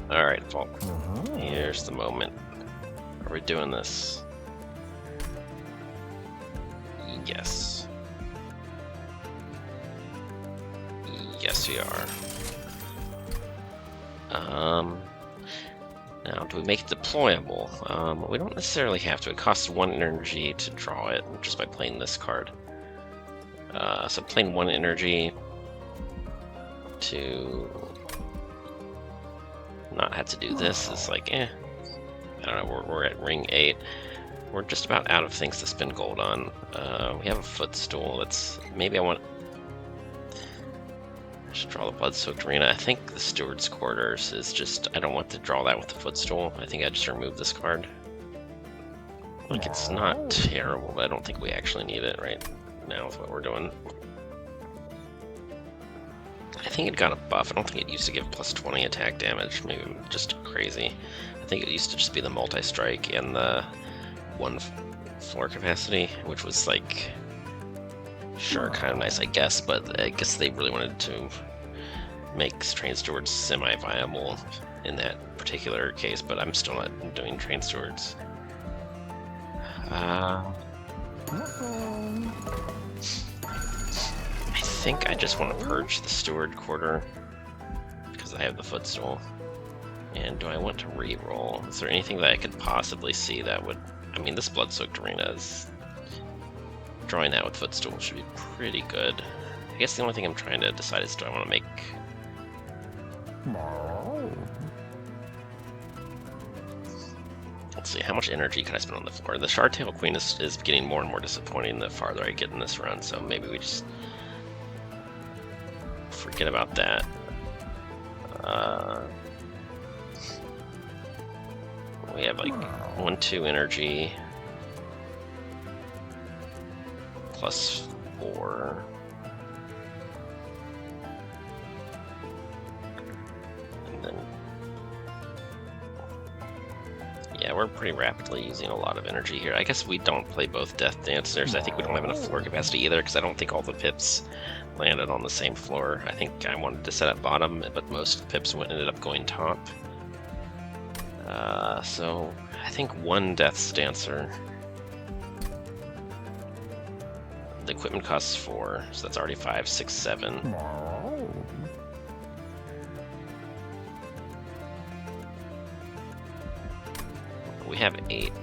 Alright, Volk. Here's the moment. Are we doing this? Yes. Yes, we are. Now, do we make it deployable? We don't necessarily have to. It costs 1 energy to draw it just by playing this card. So playing 1 energy to not have to do this is like, I don't know, we're at ring 8. We're just about out of things to spend gold on. We have a footstool. Maybe I should draw the blood-soaked arena. I think the steward's quarters is just, I don't want to draw that with the footstool. I think I just remove this card. Like, it's not terrible, but I don't think we actually need it right now with what we're doing. I think it got a buff. I don't think it used to give plus 20 attack damage. Maybe I'm just crazy. I think it used to just be the multi-strike and the 1 floor capacity, which was like, sure, kind of nice, I guess, but I guess they really wanted to make train stewards semi-viable in that particular case, but I'm still not doing train stewards. I think I just want to purge the steward quarter because I have the footstool. And do I want to re-roll? Is there anything that I could possibly see that would... I mean, this blood-soaked arena is... Drawing that with footstool should be pretty good. I guess the only thing I'm trying to decide is, do I want to make... Let's see, how much energy can I spend on the floor? The Shard-Tail Queen is getting more and more disappointing the farther I get in this run, so maybe we just... forget about that. We have like 1-2 energy plus 4. And then, yeah, we're pretty rapidly using a lot of energy here. I guess we don't play both Death Dancers. I think we don't have enough floor capacity either, because I don't think all the pips landed on the same floor. I think I wanted to set up bottom, but most of the pips ended up going top. So I think 1 Death's Dancer. The equipment costs 4, so that's already 5, 6, 7. We have 8.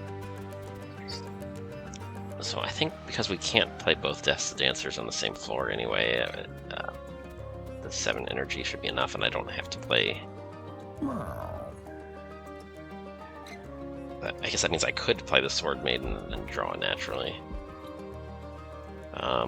So I think because we can't play both Death's Dancers on the same floor anyway, the 7 energy should be enough, and I don't have to play... I guess that means I could play the Sword Maiden and draw naturally. I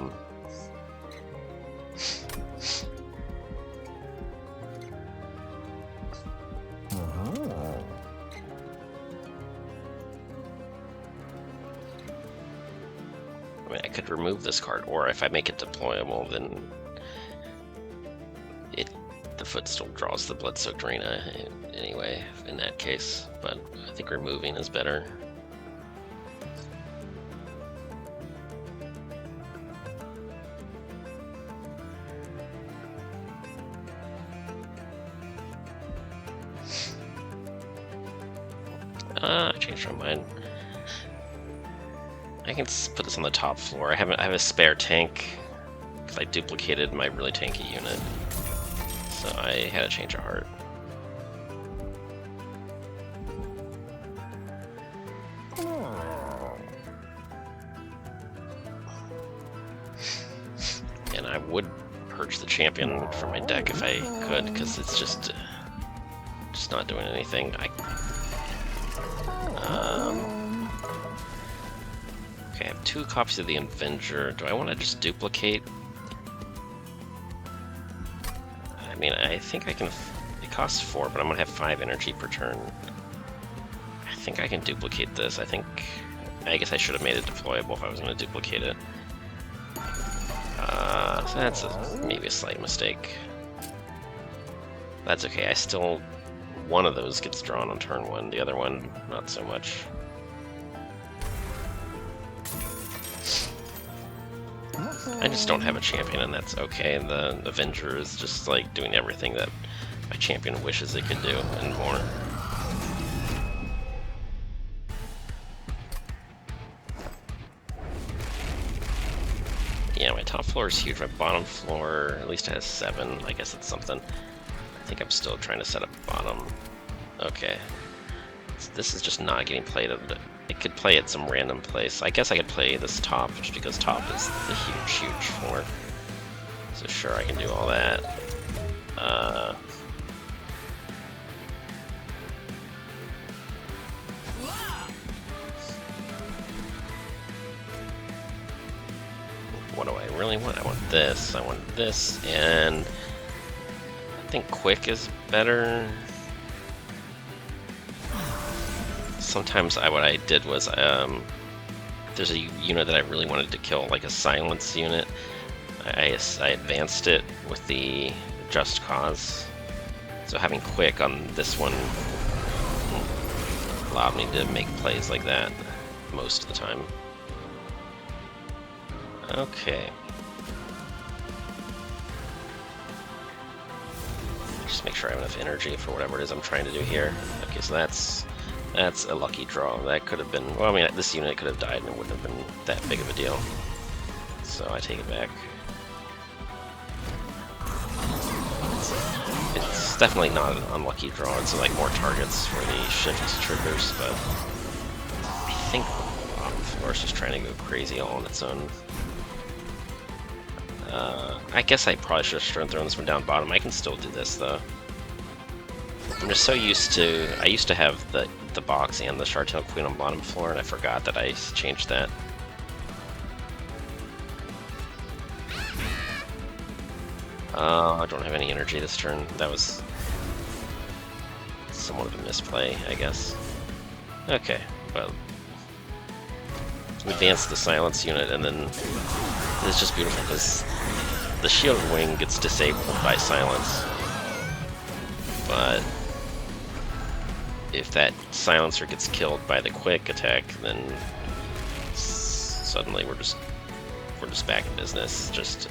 mean, I could remove this card, or if I make it deployable, then the footstool draws the blood-soaked arena anyway, in that case, but I think removing is better. I changed my mind. I can put this on the top floor. I have a spare tank because I duplicated my really tanky unit, so I had a change of heart. And I would purge the champion from my deck if I could, because it's just not doing anything. Okay, I have 2 copies of the Avenger. Do I want to just duplicate? I mean, I think I can... It costs 4, but I'm going to have 5 energy per turn. I think I can duplicate this. I guess I should have made it deployable if I was going to duplicate it. So that's maybe a slight mistake. That's okay. One of those gets drawn on turn 1, the other one, not so much. I just don't have a champion, and that's okay. The Avenger is just like doing everything that my champion wishes it could do, and more. Yeah, my top floor is huge. My bottom floor at least has 7. I guess it's something. I think I'm still trying to set up bottom. Okay. This is just not getting played. It could play at some random place. I guess I could play this top just because top is the huge floor. So sure, I can do all that. What do I really want? I want this, and I think quick is better. Sometimes what I did was, there's a unit that I really wanted to kill, like a silence unit. I advanced it with the Just Cause. So having quick on this one allowed me to make plays like that most of the time. Okay. Just make sure I have enough energy for whatever it is I'm trying to do here. Okay, so that's a lucky draw. That could have been, well, I mean, this unit could have died and it wouldn't have been that big of a deal. So I take it back. It's definitely not an unlucky draw. It's like more targets for the shift triggers, but I think the bottom floor is just trying to go crazy all on its own. I guess I probably should have thrown this one down bottom. I can still do this though. I'm just so used to, I used to have the box and the Shard-Tailed Queen on bottom floor, and I forgot that I changed that. I don't have any energy this turn. That was somewhat of a misplay, I guess. Okay, well, we advance the silence unit, and then it's just beautiful because the shield wing gets disabled by silence. But if that silencer gets killed by the quick attack, then suddenly we're just back in business. Just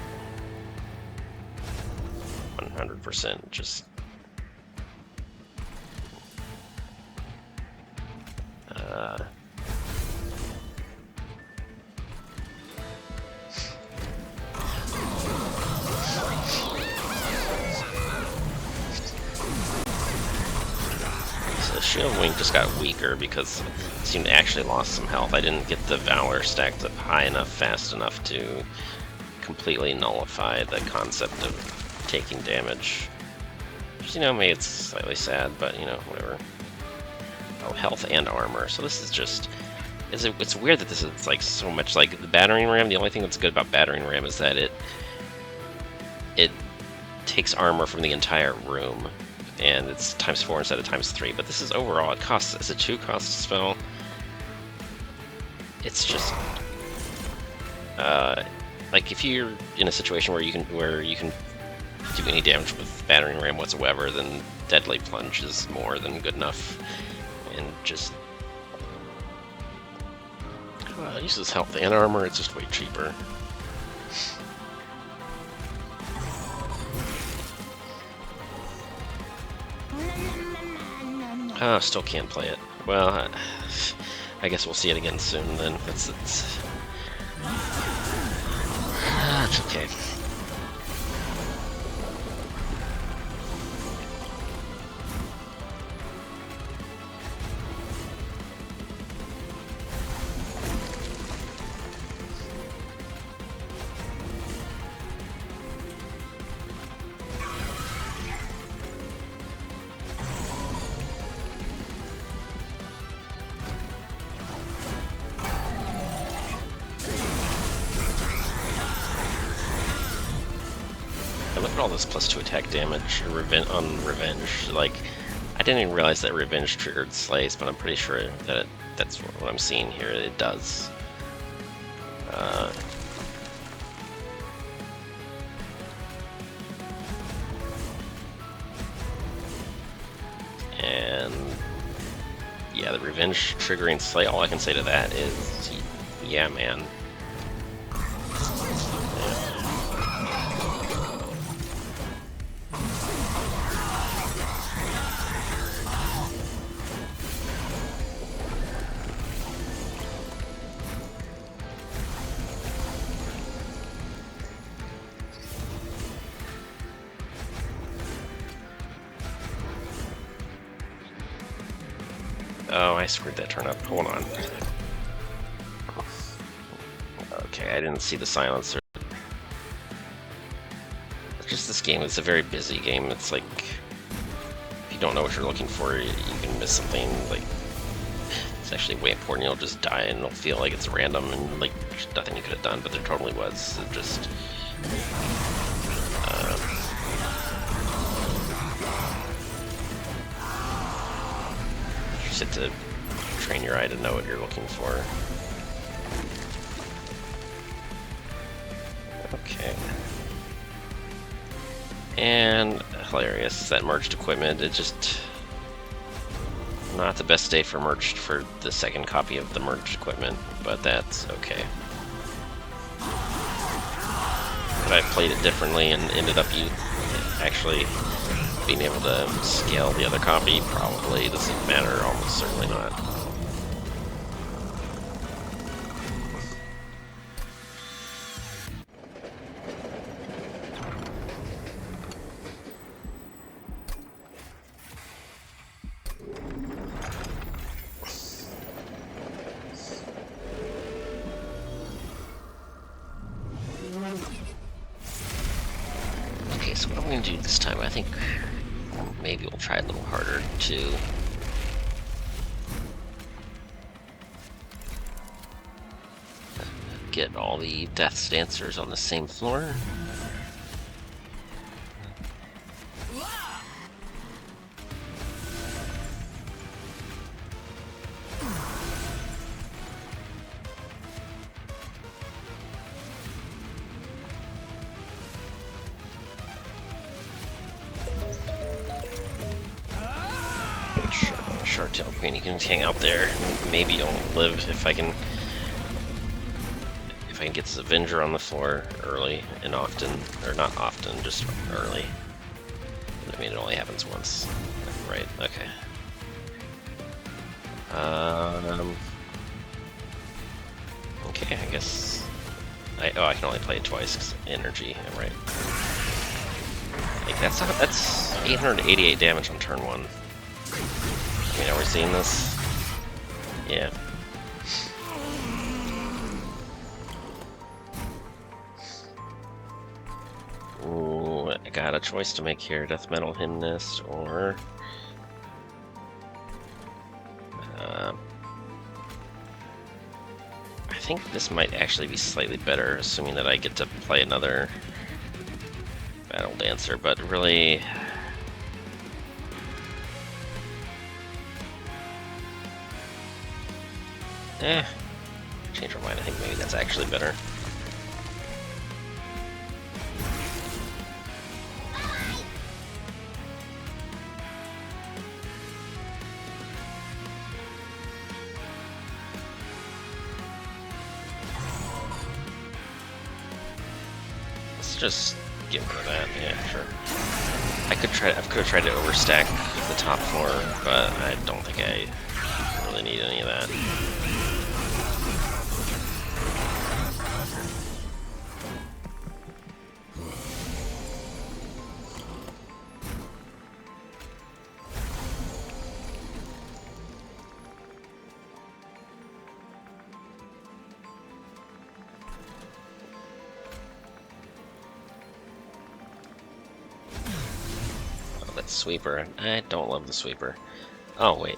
100%. Just Shield Wing just got weaker because it seemed to actually lost some health. I didn't get the Valor stacked up high enough, fast enough to completely nullify the concept of taking damage. Which, you know, maybe it's slightly sad, but, you know, whatever. Oh, health and armor. So this is just... It's weird that this is, like, so much like the Battering Ram. The only thing that's good about Battering Ram is that it takes armor from the entire room. And it's ×4 instead of ×3, but this is overall, it's a 2-cost spell. It's just, like if you're in a situation where you can do any damage with Battering Ram whatsoever, then Deadly Plunge is more than good enough. And just, it uses health and armor, it's just way cheaper. Oh, still can't play it. Well, I guess we'll see it again soon then. It's okay. Look at all this +2 attack damage on Revenge. Like, I didn't even realize that Revenge triggered Slays, but I'm pretty sure that that's what I'm seeing here. It does. And yeah, the Revenge triggering Slay. All I can say to that is, yeah, man. Oh, I screwed that turn up. Hold on. Okay, I didn't see the silencer. Just this game, it's a very busy game. It's like, if you don't know what you're looking for, you can miss something. Like, it's actually way important. You'll just die and it'll feel like it's random and like there's nothing you could have done, but there totally was. It just, you just have to train your eye to know what you're looking for. Okay. And hilarious, that merged equipment, it just not the best day for merged for the second copy of the merged equipment, but that's okay. Could I have played it differently and ended up actually being able to scale the other copy? Probably. Doesn't matter, almost certainly not. Okay, so what I'm going to do this time, I think maybe we'll try a little harder to get all the Death's Dancers on the same floor. Shark-tail Queen, you can hang out there. Maybe you'll live if I can get this Avenger on the floor early and often, or not often, just early. I mean, it only happens once, right? Okay. Okay, I guess. I can only play it twice because energy. Right. Like that's 888 damage on turn 1. I mean, are we seeing this? Yeah. Ooh, I got a choice to make here. Death Metal Hymnist or... I think this might actually be slightly better, assuming that I get to play another Battle Dancer, but really... change my mind. I think maybe that's actually better. Let's just get rid of that. Yeah, sure. I could have tried to overstack the top floor, but I don't think I really need any of that. That sweeper. I don't love the sweeper. Oh, wait.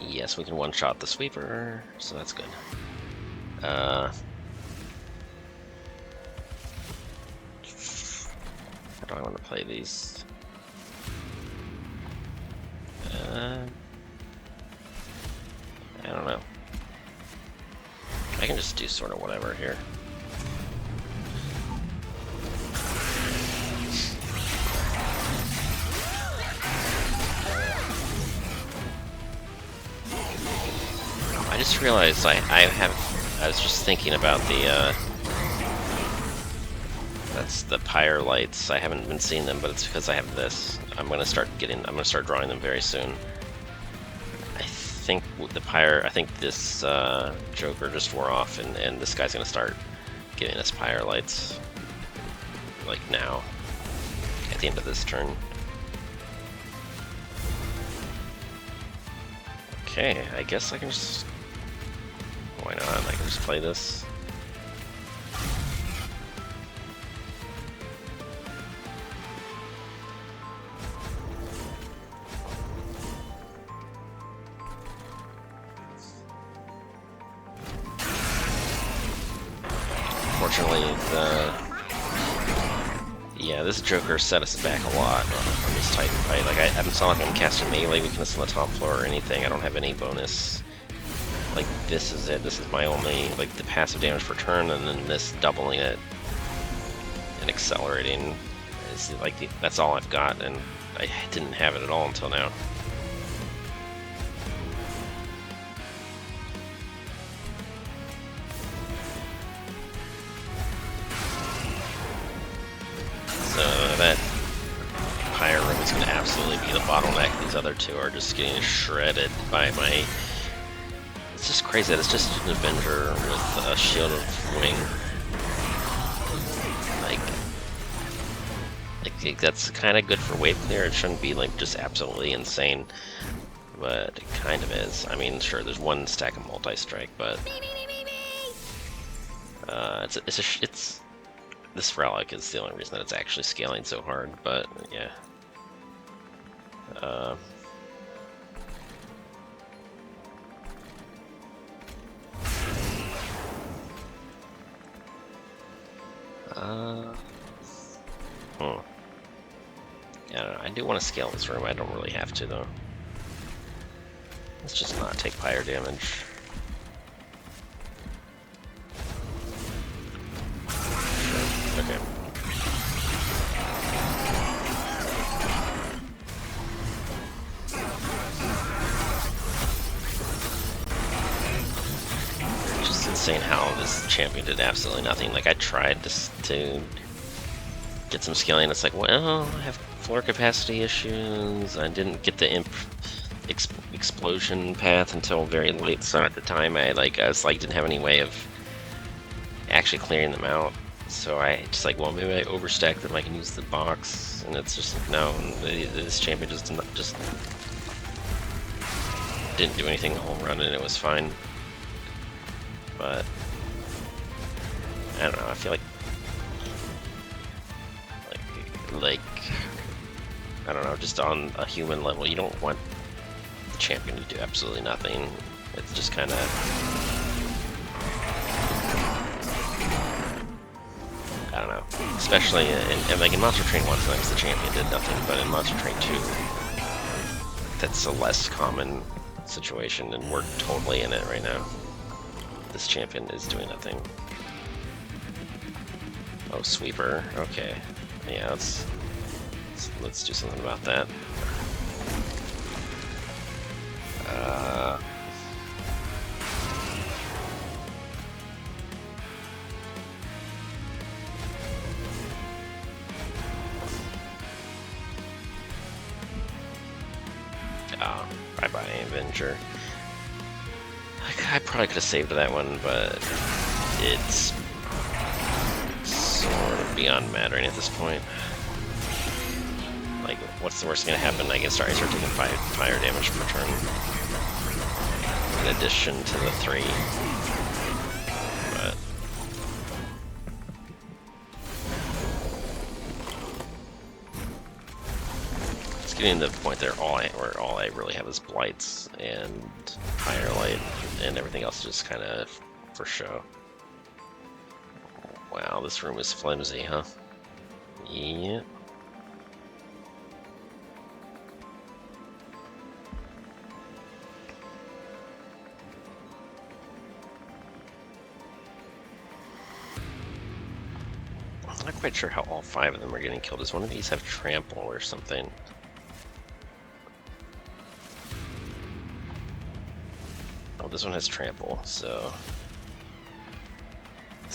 Yes, we can one-shot the sweeper, so that's good. How do I want to play these? I don't know. I can just do sort of whatever here. I just realized I was just thinking about the that's the pyre lights. I haven't been seeing them, but it's because I have this. I'm gonna start drawing them very soon. I think the pyre, I think this Joker just wore off, and this guy's gonna start giving us pyre lights like now at the end of this turn. Okay, I guess I can just... Why not? I can just play this. Unfortunately, yeah, this Joker set us back a lot on this Titan fight. Like, it's not like I'm casting melee weakness on the top floor or anything. I don't have any bonus. Like, this is it. This is my only, like, the passive damage per turn, and then this doubling it and accelerating is, like, that's all I've got, and I didn't have it at all until now. So that Pyre Room is going to absolutely be the bottleneck. These other two are just getting shredded by my... It's just crazy that it's just an Avenger with a Shield of Wing. Like that's kind of good for wave clear. It shouldn't be like just absolutely insane, but it kind of is. I mean, sure, there's one stack of multi-strike, but it's this relic is the only reason that it's actually scaling so hard. But yeah. Yeah, I don't know. I do want to scale this room. I don't really have to, though. Let's just not take fire damage. Okay. It's just insane how this champion did absolutely nothing. Like, I tried to get some scaling. It's like, well, I have floor capacity issues. I didn't get the imp explosion path until very late, so at the time I didn't have any way of actually clearing them out. So I just like, well, maybe I overstack them. I can use the box, and it's just no. This champion just didn't do anything the whole run, and it was fine. But I don't know. I feel like I don't know, just on a human level, you don't want the champion to do absolutely nothing. It's just kind of... I don't know. Especially in Monster Train 1, sometimes the champion did nothing, but in Monster Train 2, that's a less common situation, and we're totally in it right now. This champion is doing nothing. Oh, Sweeper. Okay. Yeah, let's do something about that. Oh, bye-bye, Avenger. I probably could have saved that one, but it's sort of beyond mattering at this point. Like, what's the worst gonna happen? I start taking fire damage per turn, in addition to the 3. But it's getting to the point there where all I really have is blights and firelight, and everything else is just kind of for show. Wow, this room is flimsy, huh? Yeah. I'm not quite sure how all 5 of them are getting killed. Does one of these have trample or something? Oh, this one has trample, so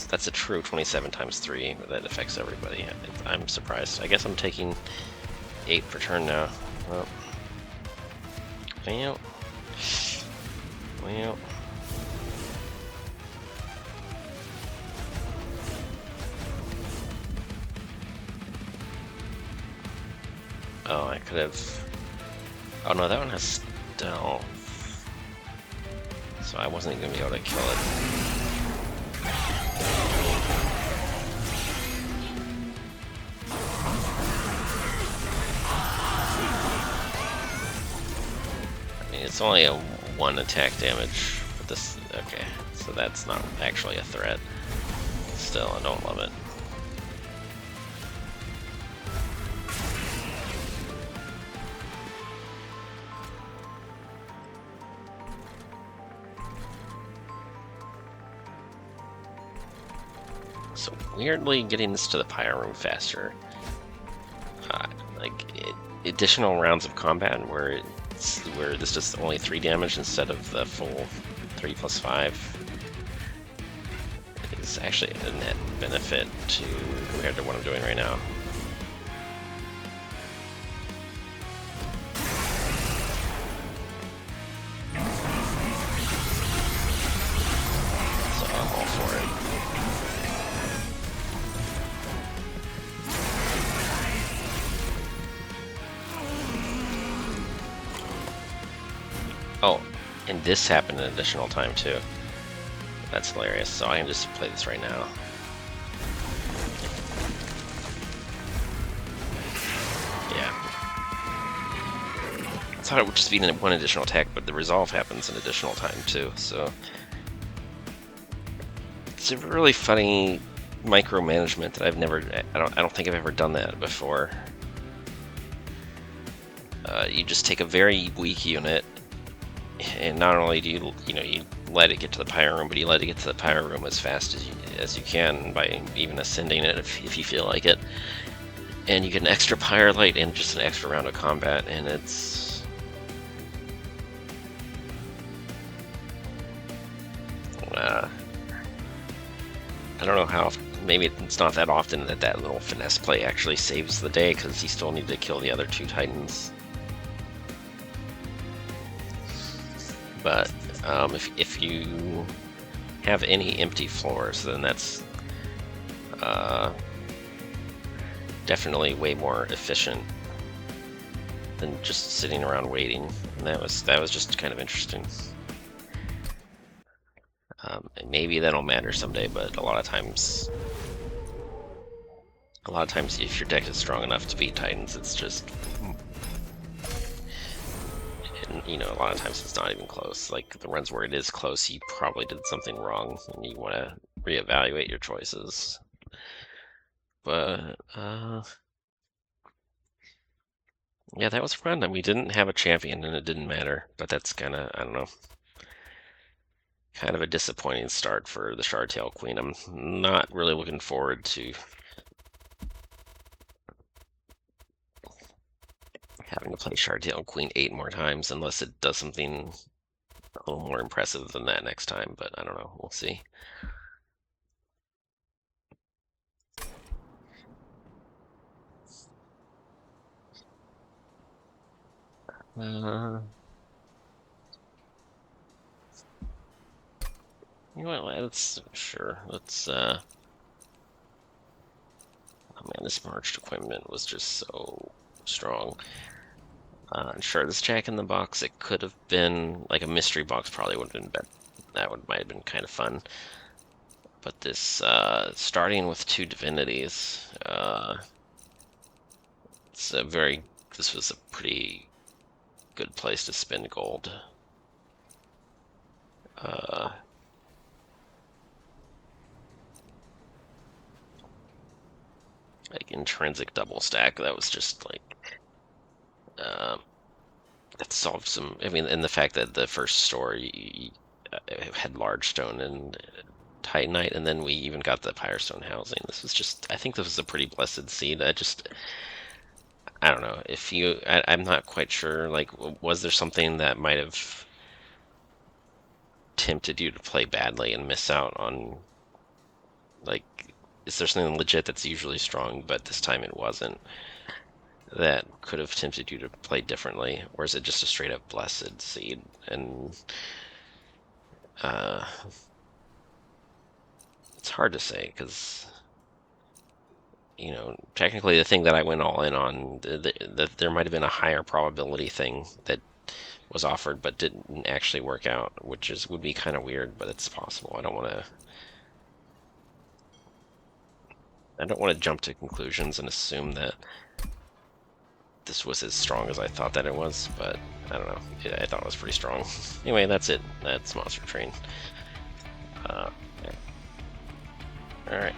that's a true 27 times 3 that affects everybody. I'm surprised. I guess I'm taking 8 per turn now. Well. Oh, I could have... Oh no, that one has stealth. So I wasn't even gonna be able to kill it. I mean, it's only a 1 attack damage, but this, okay, so that's not actually a threat. Still, I don't love it. So weirdly, getting this to the pyro room faster, like additional rounds of combat where this does only 3 damage instead of the full 3 plus 5 is actually a net benefit compared to what I'm doing right now. So I'm all for it. Oh, and this happened an additional time too. That's hilarious. So I can just play this right now. Yeah. I thought it would just be 1 additional attack, but the resolve happens an additional time too. So it's a really funny micromanagement that I don't think I've ever done that before. You just take a very weak unit, and not only do you let it get to the pyro room, but you let it get to the pyro room as fast as you can by even ascending it if you feel like it, and you get an extra pyro light and just an extra round of combat, and it's I don't know how. Maybe it's not that often that little finesse play actually saves the day, because you still need to kill the other 2 titans. But if you have any empty floors, then that's definitely way more efficient than just sitting around waiting. And that was just kind of interesting. Maybe that'll matter someday, but a lot of times if your deck is strong enough to beat titans, it's just, and, a lot of times it's not even close. Like the runs where it is close, you probably did something wrong, and you want to reevaluate your choices. But yeah, that was fun. And we didn't have a champion, and it didn't matter. But that's kind of, I don't know, kind of a disappointing start for the Shardtail Queen. I'm not really looking forward to having to play Shardtail Queen 8 more times, unless it does something a little more impressive than that next time. But I don't know. We'll see. You know what? Let's oh man, this marched equipment was just so strong. And sure, this Jack in the Box, it could have been like a mystery box, probably would have been better. Might have been kind of fun. But this starting with 2 divinities, this was a pretty good place to spend gold. Like intrinsic double stack, that was just like that solved some. I mean, and the fact that the first story had large stone and titanite, and then we even got the pyrostone housing. This was just, I think this was a pretty blessed seed. I don't know if I'm not quite sure. Like, was there something that might have tempted you to play badly and miss out on, like, is there something legit that's usually strong, but this time it wasn't, that could have tempted you to play differently? Or is it just a straight up blessed seed? And it's hard to say, because technically the thing that I went all in on, there might have been a higher probability thing that was offered but didn't actually work out, which would be kind of weird, but it's possible. I don't want to jump to conclusions and assume that this was as strong as I thought that it was, but I don't know. I thought it was pretty strong. Anyway, that's it. That's Monster Train. Uh, Alright.